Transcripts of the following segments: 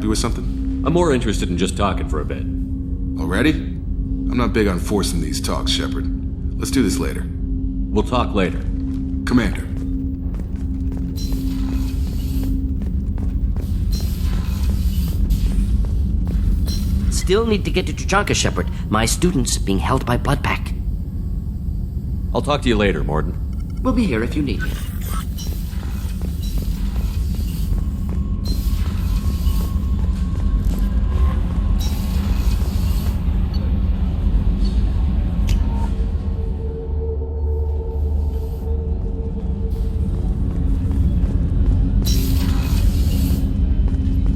you with something? I'm more interested in just talking for a bit. Already? I'm not big on forcing these talks, Shepard. Let's do this later. We'll talk later. Commander. Still need to get to Tuchanka, Shepard. My student's being held by Bloodpack. I'll talk to you later, Morden. We'll be here if you need me.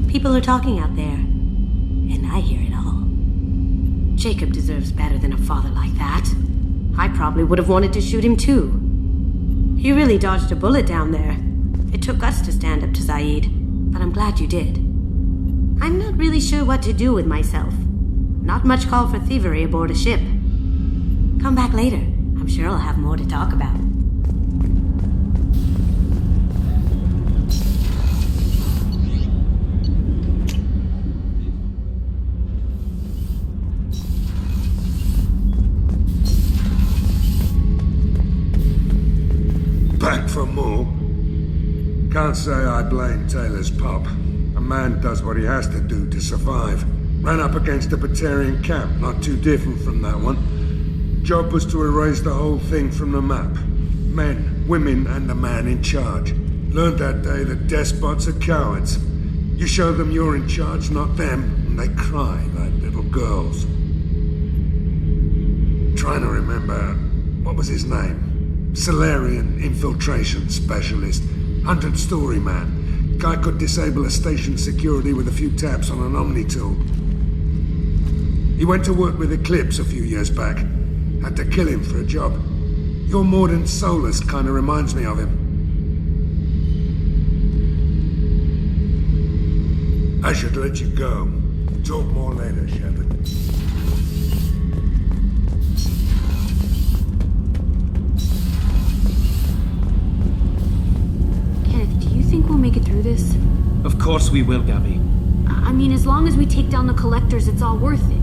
People are talking out there, and I hear it all. Jacob deserves better than a father like that. I probably would have wanted to shoot him too. You really dodged a bullet down there. It took us to stand up to Zaid, but I'm glad you did. I'm not really sure what to do with myself. Not much call for thievery aboard a ship. Come back later. I'm sure I'll have more to talk about. Back for more? Can't say I blame Taylor's pop. A man does what he has to do to survive. Ran up against a Batarian camp, not too different from that one. Job was to erase the whole thing from the map. Men, women, and the man in charge. Learned that day that despots are cowards. You show them you're in charge, not them, and they cry like little girls. Trying to remember, what was his name? Solarian infiltration specialist. 100-story man. Guy could disable a station security with a few taps on an Omni tool. He went to work with Eclipse a few years back. Had to kill him for a job. Your Morden Solus kind of reminds me of him. I should let you go. Talk more later, Shepard. Think we'll make it through this? Of course we will, Gabby. I mean, as long as we take down the collectors, it's all worth it.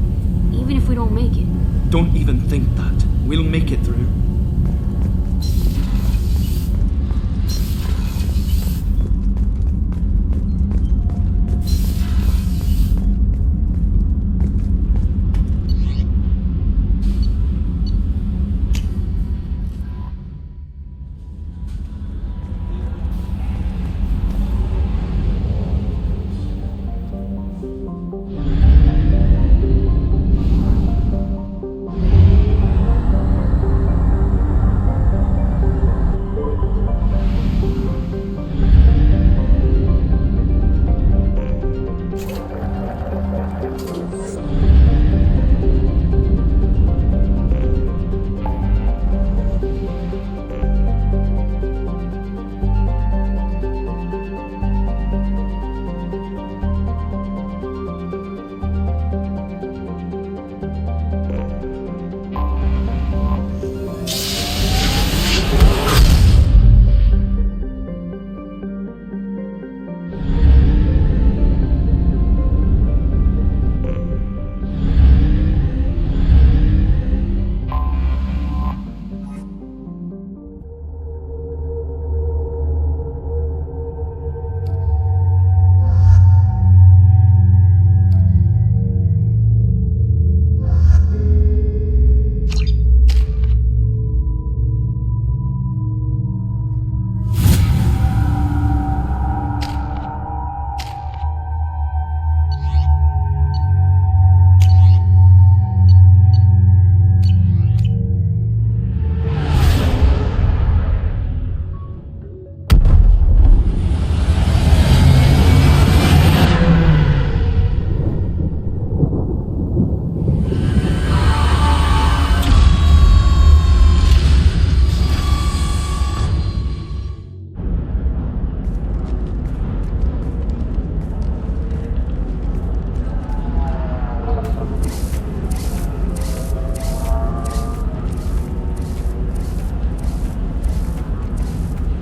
Even if we don't make it. Don't even think that. We'll make it through.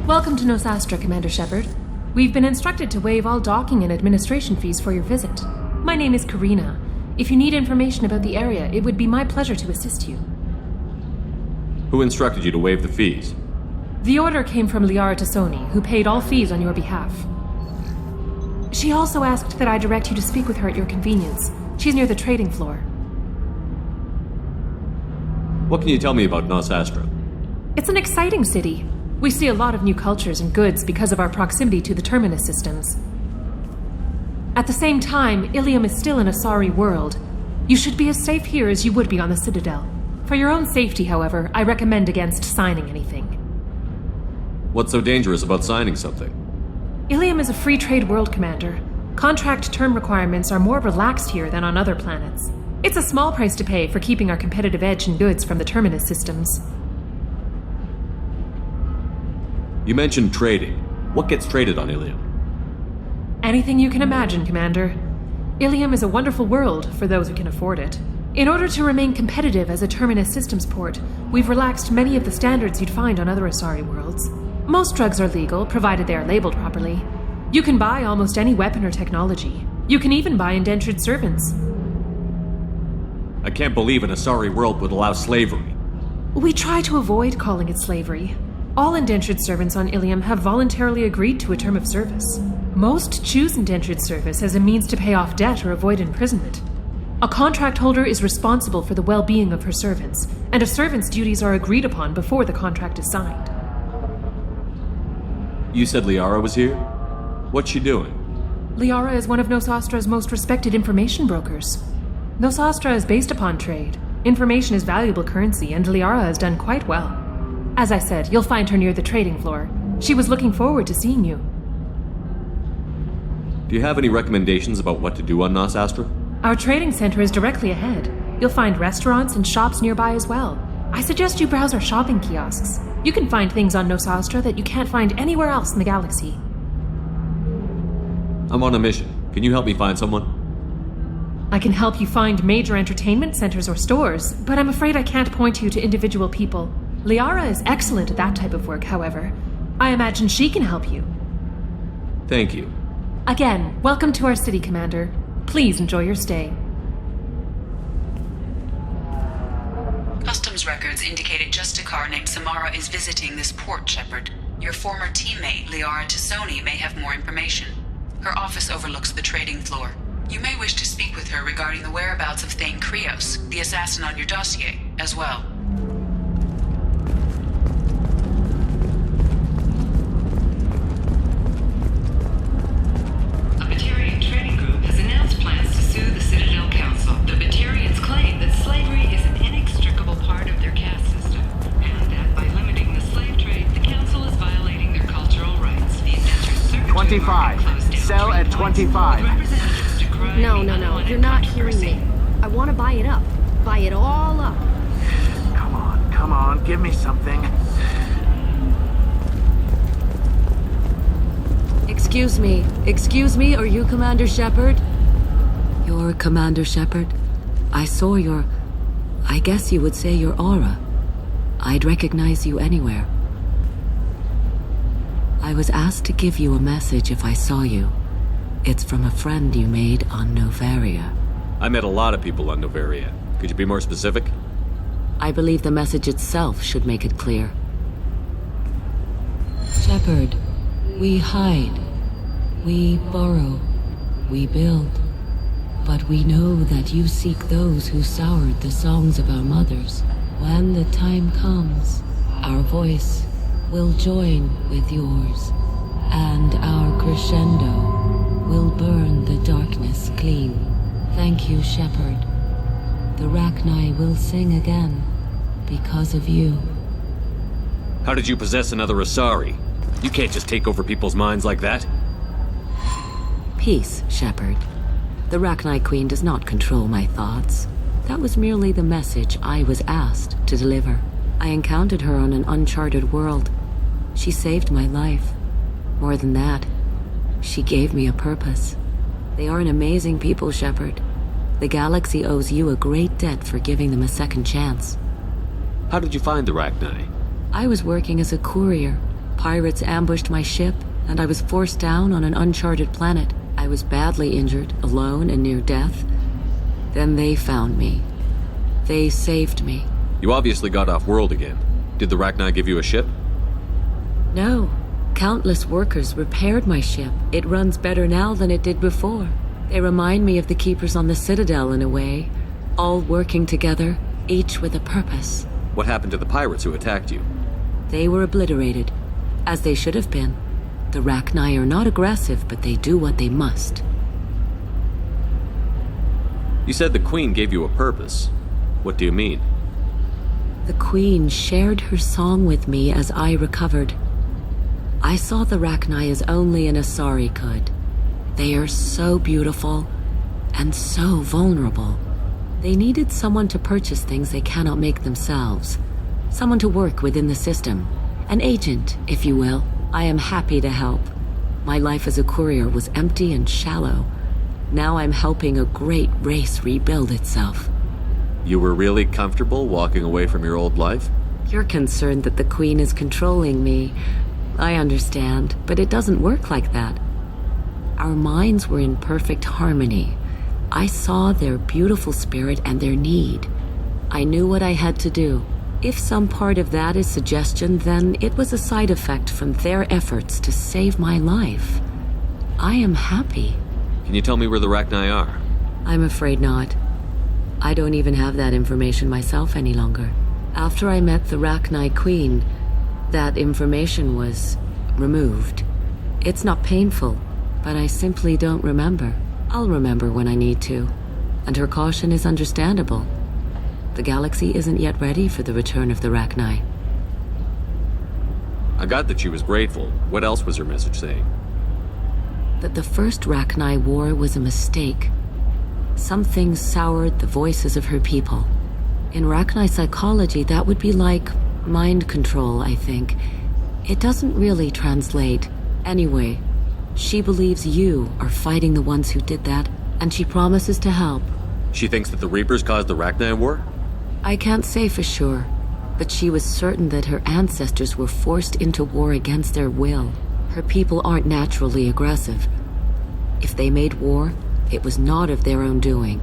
Welcome to Nosastra, Commander Shepard. We've been instructed to waive all docking and administration fees for your visit. My name is Karina. If you need information about the area, it would be my pleasure to assist you. Who instructed you to waive the fees? The order came from Liara Tassoni, who paid all fees on your behalf. She also asked that I direct you to speak with her at your convenience. She's near the trading floor. What can you tell me about Nos Astra? It's an exciting city. We see a lot of new cultures and goods because of our proximity to the Terminus systems. At the same time, Ilium is still an Asari world. You should be as safe here as you would be on the Citadel. For your own safety, however, I recommend against signing anything. What's so dangerous about signing something? Ilium is a free trade world, Commander. Contract term requirements are more relaxed here than on other planets. It's a small price to pay for keeping our competitive edge in goods from the Terminus systems. You mentioned trading. What gets traded on Ilium? Anything you can imagine, Commander. Ilium is a wonderful world for those who can afford it. In order to remain competitive as a Terminus systems port, we've relaxed many of the standards you'd find on other Asari worlds. Most drugs are legal, provided they are labeled properly. You can buy almost any weapon or technology. You can even buy indentured servants. I can't believe an Asari world would allow slavery. We try to avoid calling it slavery. All indentured servants on Ilium have voluntarily agreed to a term of service. Most choose indentured service as a means to pay off debt or avoid imprisonment. A contract holder is responsible for the well-being of her servants, and a servant's duties are agreed upon before the contract is signed. You said Liara was here? What's she doing? Liara is one of Nos Astra's most respected information brokers. Nos Astra is based upon trade. Information is valuable currency, and Liara has done quite well. As I said, you'll find her near the trading floor. She was looking forward to seeing you. Do you have any recommendations about what to do on Nos Astra? Our trading center is directly ahead. You'll find restaurants and shops nearby as well. I suggest you browse our shopping kiosks. You can find things on Nos Astra that you can't find anywhere else in the galaxy. I'm on a mission. Can you help me find someone? I can help you find major entertainment centers or stores, but I'm afraid I can't point you to individual people. Liara is excellent at that type of work, however. I imagine she can help you. Thank you. Again, welcome to our city, Commander. Please enjoy your stay. Customs records indicated just a car named Samara is visiting this port, Shepard. Your former teammate, Liara Tassoni, may have more information. Her office overlooks the trading floor. You may wish to speak with her regarding the whereabouts of Thane Krios, the assassin on your dossier, as well. A Batarian trading group has announced plans to sue the Citadel Council. The Batarians claim that slavery is an inextricable part of their caste system, and that by limiting the slave trade, the Council is violating their cultural rights. The indentured servitude 25. Sell at 25. No, you're not hearing me. I want to buy it up. Buy it all up. Come on, give me something. Excuse me, are you Commander Shepard? You're Commander Shepard? I saw I guess you would say your aura. I'd recognize you anywhere. I was asked to give you a message if I saw you. It's from a friend you made on Novaria. I met a lot of people on Novaria. Could you be more specific? I believe the message itself should make it clear. Shepard, we hide. We borrow. We build. But we know that you seek those who soured the songs of our mothers. When the time comes, our voice will join with yours, and our crescendo will burn the darkness clean. Thank you, Shepard. The Rachni will sing again because of you. How did you possess another Asari? You can't just take over people's minds like that. Peace, Shepard. The Rachni Queen does not control my thoughts. That was merely the message I was asked to deliver. I encountered her on an uncharted world. She saved my life. More than that, she gave me a purpose. They are an amazing people, Shepard. The galaxy owes you a great debt for giving them a second chance. How did you find the Rachni? I was working as a courier. Pirates ambushed my ship, and I was forced down on an uncharted planet. I was badly injured, alone and near death. Then they found me. They saved me. You obviously got off-world again. Did the Rachni give you a ship? No. Countless workers repaired my ship. It runs better now than it did before. They remind me of the Keepers on the Citadel in a way. All working together, each with a purpose. What happened to the pirates who attacked you? They were obliterated, as they should have been. The Rachni are not aggressive, but they do what they must. You said the Queen gave you a purpose. What do you mean? The Queen shared her song with me as I recovered. I saw the Rachni as only an Asari could. They are so beautiful and so vulnerable. They needed someone to purchase things they cannot make themselves. Someone to work within the system. An agent, if you will. I am happy to help. My life as a courier was empty and shallow. Now I'm helping a great race rebuild itself. You were really comfortable walking away from your old life? You're concerned that the Queen is controlling me. I understand, but it doesn't work like that. Our minds were in perfect harmony. I saw their beautiful spirit and their need. I knew what I had to do. If some part of that is suggestion, then it was a side effect from their efforts to save my life. I am happy. Can you tell me where the Rachni are? I'm afraid not. I don't even have that information myself any longer. After I met the Rachni Queen, that information was removed. It's not painful, but I simply don't remember. I'll remember when I need to, and her caution is understandable. The galaxy isn't yet ready for the return of the Rachni. I got that she was grateful. What else was her message saying? That the first Rachni war was a mistake. Something soured the voices of her people. In Rachni psychology, that would be like mind control, I think. It doesn't really translate. Anyway, she believes you are fighting the ones who did that, and she promises to help. She thinks that the Reapers caused the Rachni war? I can't say for sure, but she was certain that her ancestors were forced into war against their will. Her people aren't naturally aggressive. If they made war, it was not of their own doing.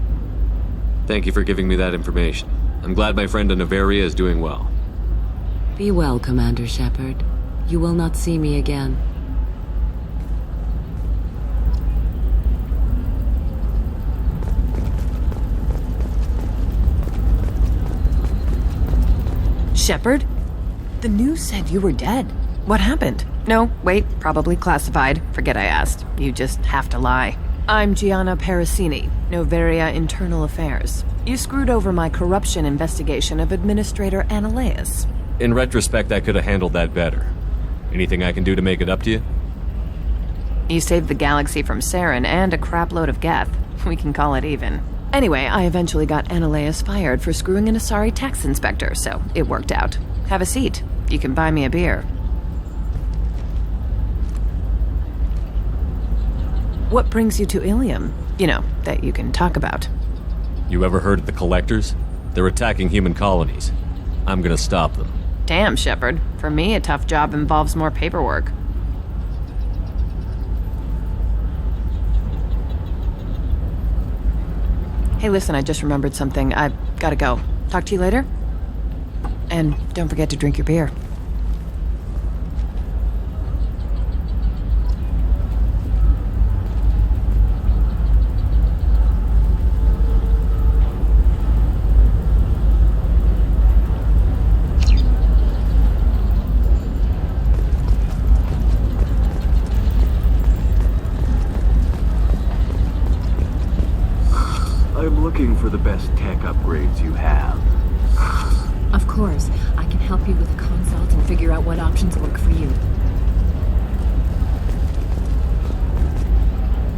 Thank you for giving me that information. I'm glad my friend in Averia is doing well. Be well, Commander Shepard. You will not see me again. Shepard? The news said you were dead. What happened? No, wait, probably classified. Forget I asked. You just have to lie. I'm Gianna Parasini, Noveria Internal Affairs. You screwed over my corruption investigation of Administrator Annaleus. In retrospect, I could have handled that better. Anything I can do to make it up to you? You saved the galaxy from Saren and a crapload of Geth. We can call it even. Anyway, I eventually got Annaleus fired for screwing an Asari tax inspector, so it worked out. Have a seat. You can buy me a beer. What brings you to Ilium? You know, that you can talk about. You ever heard of the Collectors? They're attacking human colonies. I'm gonna stop them. Damn, Shepard. For me, a tough job involves more paperwork. Hey, listen, I just remembered something. I've gotta go. Talk to you later? And don't forget to drink your beer. I'm looking for the best tech upgrades you have. Of course. I can help you with a consult and figure out what options work for you.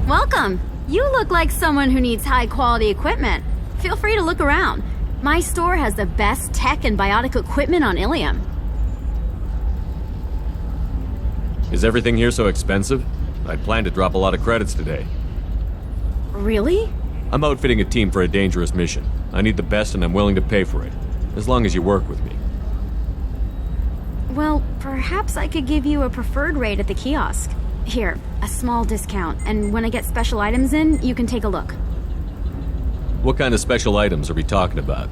Welcome! You look like someone who needs high-quality equipment. Feel free to look around. My store has the best tech and biotic equipment on Ilium. Is everything here so expensive? I'd planned to drop a lot of credits today. Really? I'm outfitting a team for a dangerous mission. I need the best and I'm willing to pay for it, as long as you work with me. Well, perhaps I could give you a preferred rate at the kiosk. Here, a small discount, and when I get special items in, you can take a look. What kind of special items are we talking about?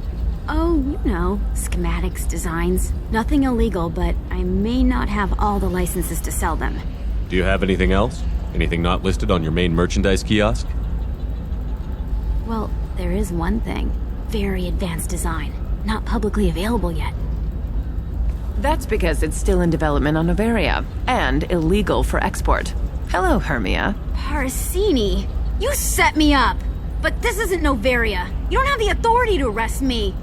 Oh, you know, schematics, designs. Nothing illegal, but I may not have all the licenses to sell them. Do you have anything else? Anything not listed on your main merchandise kiosk? Well, there is one thing. Very advanced design. Not publicly available yet. That's because it's still in development on Noveria, and illegal for export. Hello, Hermia. Parsini, you set me up! But this isn't Noveria. You don't have the authority to arrest me.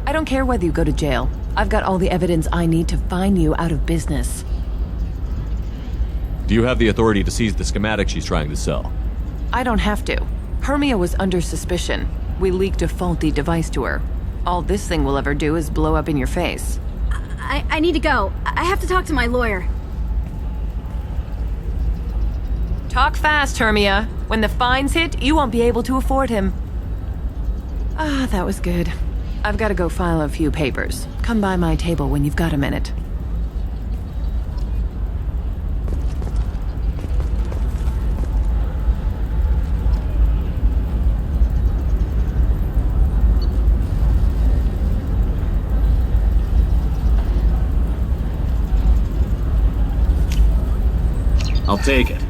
I don't care whether you go to jail. I've got all the evidence I need to find you out of business. Do you have the authority to seize the schematic she's trying to sell? I don't have to. Hermia was under suspicion. We leaked a faulty device to her. All this thing will ever do is blow up in your face. I need to go. I have to talk to my lawyer. Talk fast, Hermia. When the fines hit, you won't be able to afford him. Ah, that was good. I've got to go file a few papers. Come by my table when you've got a minute. I'll take it.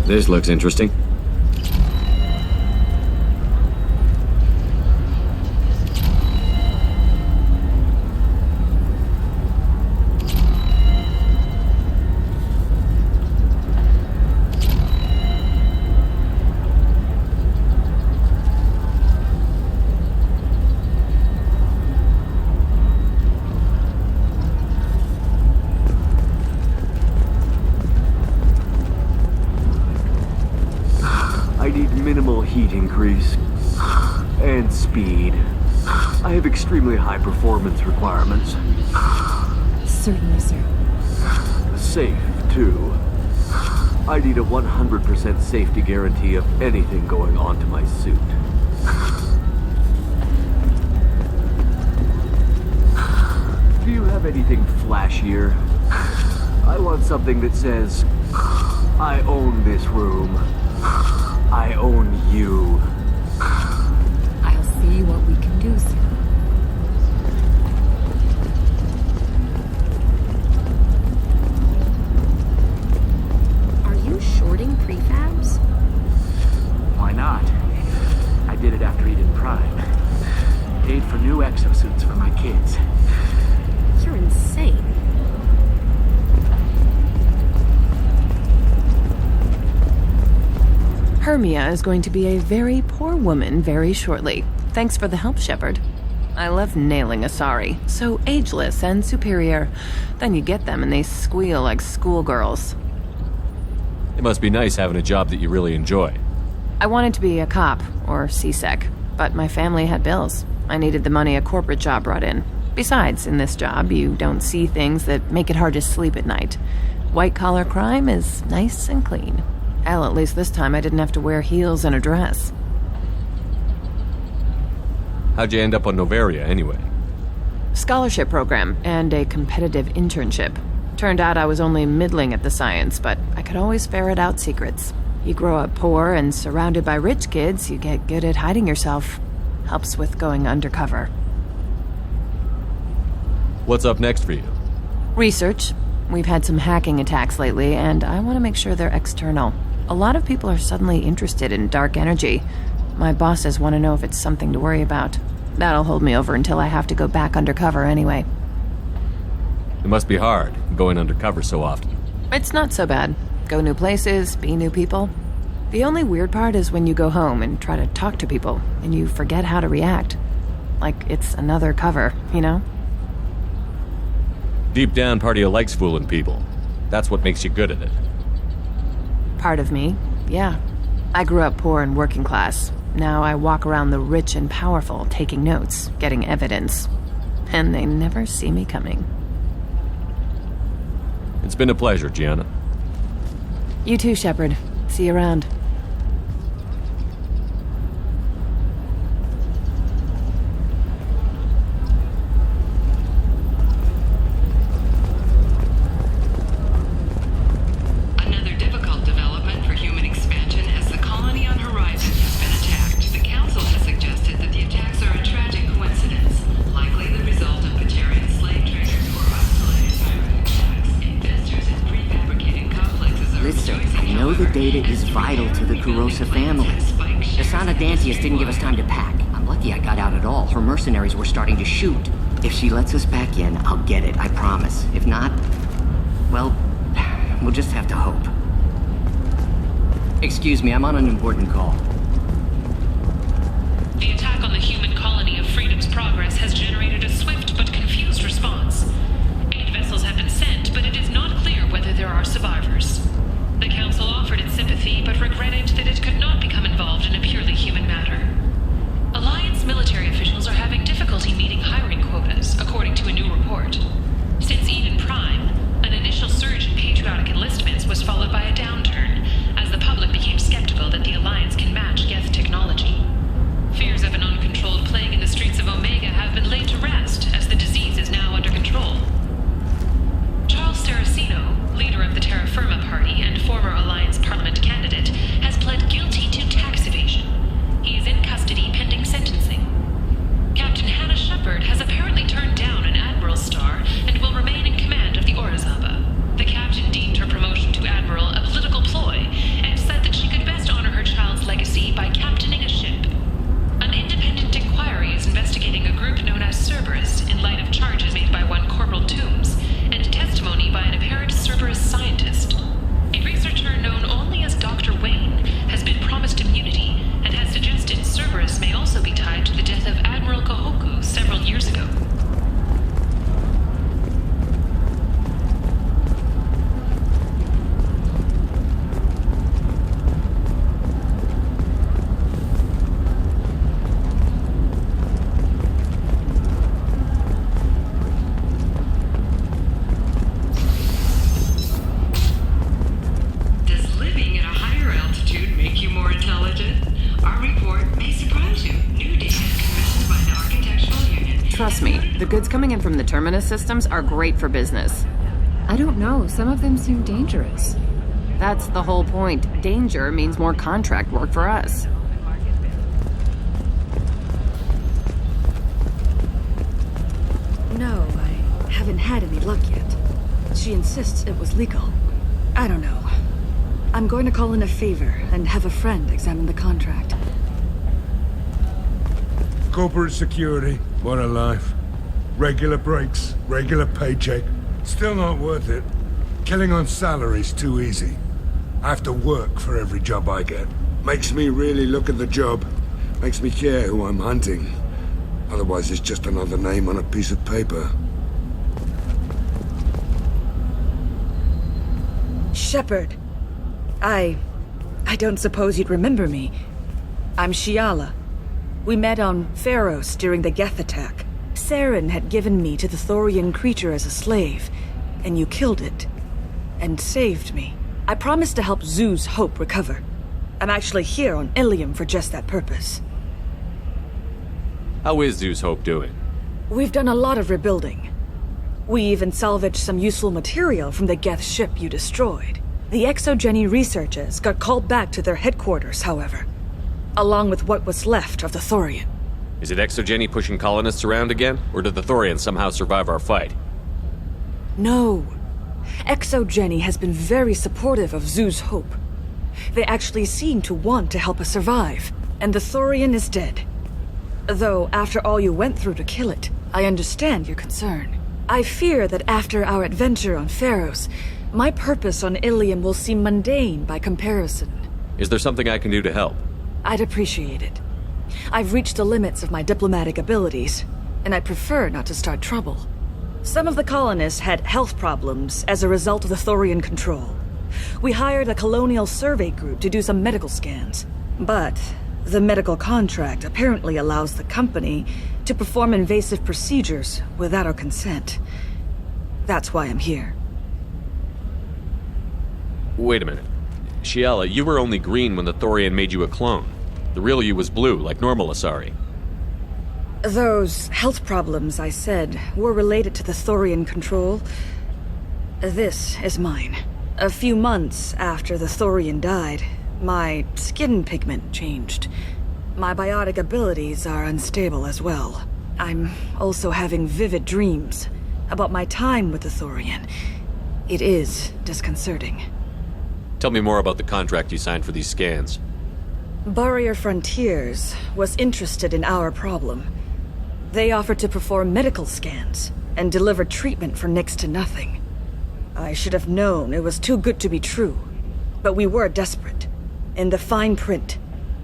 This looks interesting. I need minimal heat increase and speed. I have extremely high performance requirements. Certainly, sir. Safe, too. I need a 100% safety guarantee of anything going onto my suit. Do you have anything flashier? I want something that says, I own this room. I own you. I'll see what we can do, sir. Are you shorting prefabs? Why not? I did it after Eden Prime. Paid for new exosuits for my kids. You're insane. Hermia is going to be a very poor woman very shortly. Thanks for the help, Shepard. I love nailing Asari. So ageless and superior. Then you get them and they squeal like schoolgirls. It must be nice having a job that you really enjoy. I wanted to be a cop, or CSEC, but my family had bills. I needed the money a corporate job brought in. Besides, in this job, you don't see things that make it hard to sleep at night. White-collar crime is nice and clean. Hell, at least this time I didn't have to wear heels and a dress. How'd you end up on Noveria, anyway? Scholarship program and a competitive internship. Turned out I was only middling at the science, but I could always ferret out secrets. You grow up poor and surrounded by rich kids, you get good at hiding yourself. Helps with going undercover. What's up next for you? Research. We've had some hacking attacks lately, and I want to make sure they're external. A lot of people are suddenly interested in dark energy. My bosses want to know if it's something to worry about. That'll hold me over until I have to go back undercover anyway. It must be hard, going undercover so often. It's not so bad. Go new places, be new people. The only weird part is when you go home and try to talk to people, and you forget how to react. Like it's another cover, you know? Deep down, part of you likes fooling people. That's what makes you good at it. Part of me, yeah. I grew up poor and working class. Now I walk around the rich and powerful, taking notes, getting evidence. And they never see me coming. It's been a pleasure, Gianna. You too, Shepard. See you around. Another difficult development for human expansion as the colony on Horizon has been attacked. The Council has suggested that the attacks are a tragic coincidence, likely the result of Batarian slave traders or isolated pirate attacks. Investors in prefabricated complexes are Listen, rejoicing. I know the data is vital to the Kurosa family. Asana Dantius didn't give us time to pack. I'm lucky I got out at all. Her mercenaries were starting to shoot. If she lets us back in, I'll get it, I promise. If not, well, we'll just have to hope. Excuse me, I'm on an important call. The attack on the human colony of Freedom's Progress has generated a swift but confused response. 8 vessels have been sent, but it is not clear whether there are survivors. The Council offered its sympathy, but regretted that it could not become involved in a purely human matter. Alliance military officials are having difficulty meeting hiring quotas, according to a new report. Since Eden Prime, an initial surge in patriotic enlistments was followed by a downturn, as the public became skeptical that the Alliance can match Geth technology. Fears of an uncontrolled plague in the streets of Omega have been laid to rest, as the disease is now under control. Charles Saraceno, leader of the Terra Firma Party and former Alliance Parliament candidate, has pled guilty to tax evasion. He is in custody pending sentencing. Captain Hannah Shepard has apparently turned down an admiral's star and will remain in command of the Orizaba. The captain deemed her promotion to admiral a political ploy and said that she could best honor her child's legacy by captaining a ship. An independent inquiry is investigating a group known as Cerberus in light of charges made by one Corporal Toombs and testimony by an apparent Cerberus scientist. A researcher known only as Dr. Wayne has been promised immunity and has suggested Cerberus may also be tied to the death of Admiral Kohoku several years ago. Does living at a higher altitude make you more intelligent? Our report may surprise you. New data commissioned by the Architectural Union. Trust me, the goods coming in from the Terminus systems are great for business. I don't know. Some of them seem dangerous. That's the whole point. Danger means more contract work for us. No, I haven't had any luck yet. She insists it was legal. I don't know. I'm going to call in a favor and have a friend examine the contract. Corporate security, what a life. Regular breaks, regular paycheck. Still not worth it. Killing on salary's too easy. I have to work for every job I get. Makes me really look at the job. Makes me care who I'm hunting. Otherwise it's just another name on a piece of paper. Shepard. I don't suppose you'd remember me. I'm Shiala. We met on Pharos during the Geth attack. Saren had given me to the Thorian creature as a slave, and you killed it. And saved me. I promised to help Zoo's Hope recover. I'm actually here on Ilium for just that purpose. How is Zeus Hope doing? We've done a lot of rebuilding. We even salvaged some useful material from the Geth ship you destroyed. The Exogeny researchers got called back to their headquarters, however, along with what was left of the Thorian. Is it Exogeny pushing colonists around again, or did the Thorians somehow survive our fight? No. Exogeny has been very supportive of Zoo's Hope. They actually seem to want to help us survive, and the Thorian is dead. Though, after all you went through to kill it, I understand your concern. I fear that after our adventure on Pharos, my purpose on Ilium will seem mundane by comparison. Is there something I can do to help? I'd appreciate it. I've reached the limits of my diplomatic abilities, and I prefer not to start trouble. Some of the colonists had health problems as a result of the Thorian control. We hired a colonial survey group to do some medical scans. But the medical contract apparently allows the company to perform invasive procedures without our consent. That's why I'm here. Wait a minute. Shiala, you were only green when the Thorian made you a clone. The real you was blue, like normal Asari. Those health problems I said were related to the Thorian control. This is mine. A few months after the Thorian died, my skin pigment changed. My biotic abilities are unstable as well. I'm also having vivid dreams about my time with the Thorian. It is disconcerting. Tell me more about the contract you signed for these scans. Barrier Frontiers was interested in our problem. They offered to perform medical scans and deliver treatment for next to nothing. I should have known it was too good to be true, but we were desperate. In the fine print,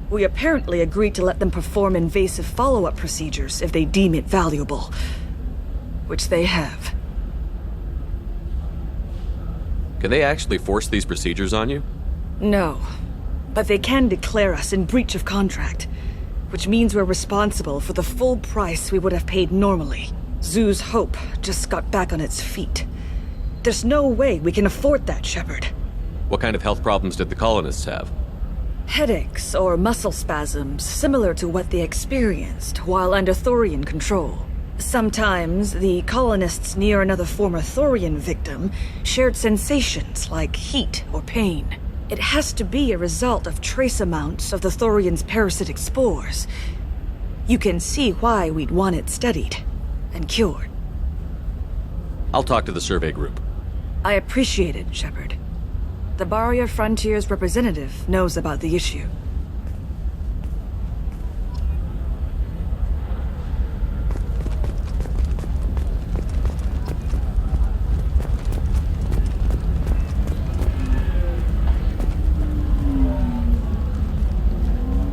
we apparently agreed to let them perform invasive follow-up procedures if they deem it valuable, which they have. Can they actually force these procedures on you? No, but they can declare us in breach of contract, which means we're responsible for the full price we would have paid normally. Zoo's Hope just got back on its feet. There's no way we can afford that, Shepard. What kind of health problems did the colonists have? Headaches or muscle spasms similar to what they experienced while under Thorian control. Sometimes the colonists near another former Thorian victim shared sensations like heat or pain. It has to be a result of trace amounts of the Thorian's parasitic spores. You can see why we'd want it studied and cured. I'll talk to the survey group. I appreciate it, Shepard. The Barrier Frontiers representative knows about the issue.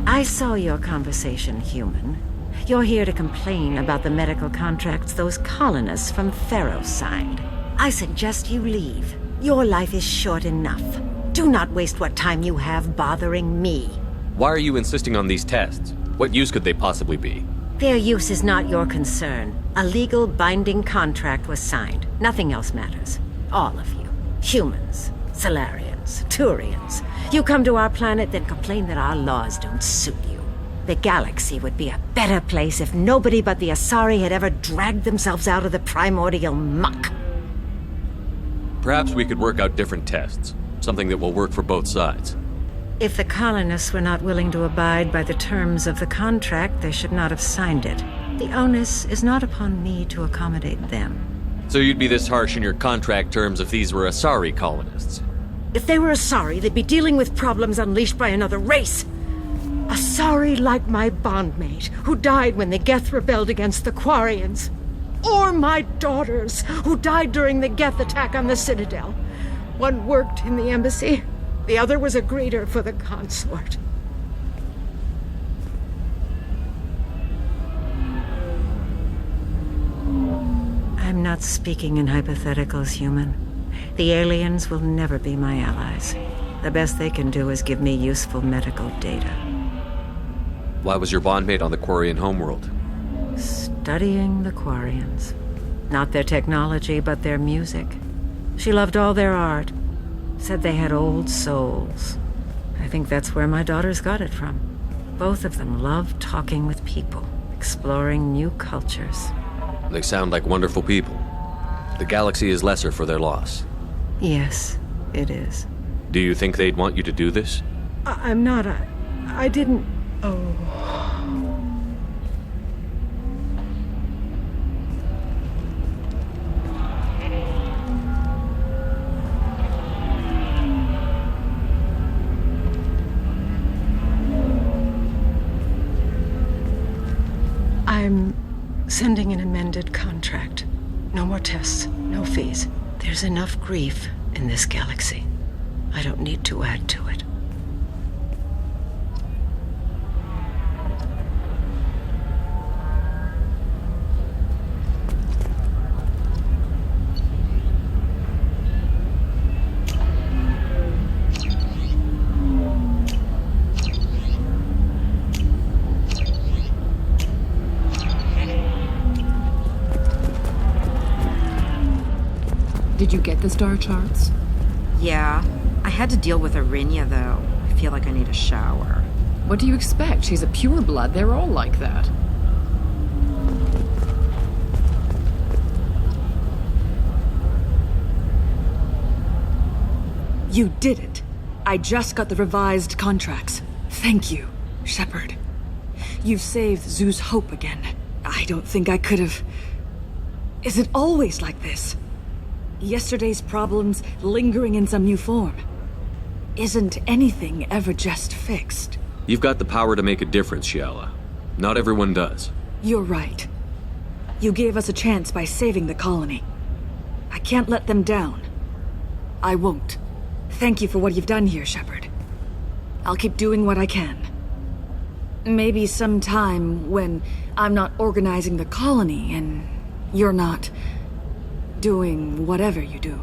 I saw your conversation, human. You're here to complain about the medical contracts those colonists from Pharaoh signed. I suggest you leave. Your life is short enough. Do not waste what time you have bothering me. Why are you insisting on these tests? What use could they possibly be? Their use is not your concern. A legal binding contract was signed. Nothing else matters. All of you. Humans, Solarians, Turians. You come to our planet, then complain that our laws don't suit you. The galaxy would be a better place if nobody but the Asari had ever dragged themselves out of the primordial muck. Perhaps we could work out different tests. Something that will work for both sides. If the colonists were not willing to abide by the terms of the contract, they should not have signed it. The onus is not upon me to accommodate them. So you'd be this harsh in your contract terms if these were Asari colonists? If they were Asari, they'd be dealing with problems unleashed by another race. Asari like my bondmate, who died when the Geth rebelled against the Quarians. Or my daughters, who died during the Geth attack on the Citadel. One worked in the embassy, the other was a greeter for the consort. I'm not speaking in hypotheticals, human. The aliens will never be my allies. The best they can do is give me useful medical data. Why was your bondmate on the Quarian homeworld? Studying the Quarians. Not their technology, but their music. She loved all their art. Said they had old souls. I think that's where my daughters got it from. Both of them loved talking with people, exploring new cultures. They sound like wonderful people. The galaxy is lesser for their loss. Yes, it is. Do you think they'd want you to do this? I'm not. I didn't. Oh. I'm sending an amended contract. No more tests, no fees. There's enough grief in this galaxy. I don't need to add to it. Did you get the star charts? Yeah. I had to deal with Arinya, though. I feel like I need a shower. What do you expect? She's a pureblood. They're all like that. You did it. I just got the revised contracts. Thank you, Shepard. You've saved Zoo's hope again. I don't think I could have... Is it always like this? Yesterday's problems lingering in some new form. Isn't anything ever just fixed? You've got the power to make a difference, Shiala. Not everyone does. You're right. You gave us a chance by saving the colony. I can't let them down. I won't. Thank you for what you've done here, Shepard. I'll keep doing what I can. Maybe sometime when I'm not organizing the colony and you're not doing whatever you do.